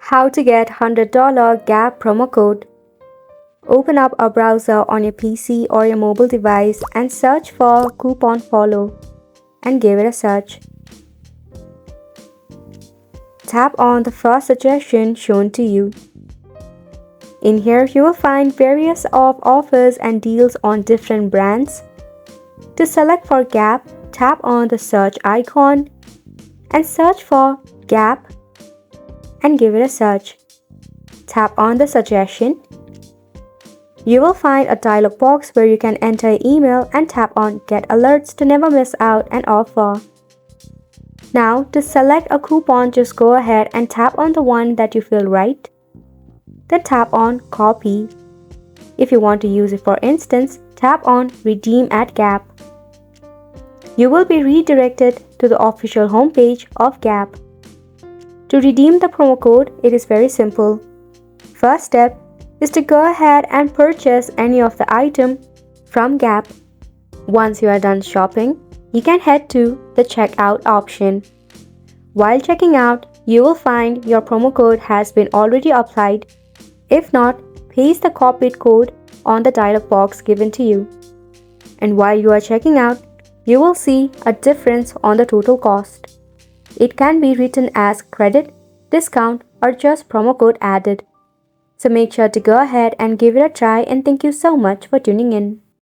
How to get $100 Gap promo code. Open up a browser on your PC or your mobile device and search for coupon follow and give it a search. Tap on the first suggestion shown to you. In here, you will find various offers and deals on different brands. To select for Gap, tap on the search icon and search for Gap and give it a search. Tap on the suggestion. You will find a dialog box where you can enter your email and tap on Get Alerts to never miss out an offer. Now, to select a coupon, just go ahead and tap on the one that you feel right. Then tap on Copy. If you want to use it for instance, tap on Redeem at Gap. You will be redirected to the official homepage of Gap. To redeem the promo code, it is very simple. First step is to go ahead and purchase any of the item from Gap. Once you are done shopping, you can head to the checkout option. While checking out, you will find your promo code has been already applied. If not, paste the copied code on the dialog box given to you. And while you are checking out, you will see a difference on the total cost. It can be written as credit, discount, or just promo code added. So make sure to go ahead and give it a try, and thank you so much for tuning in.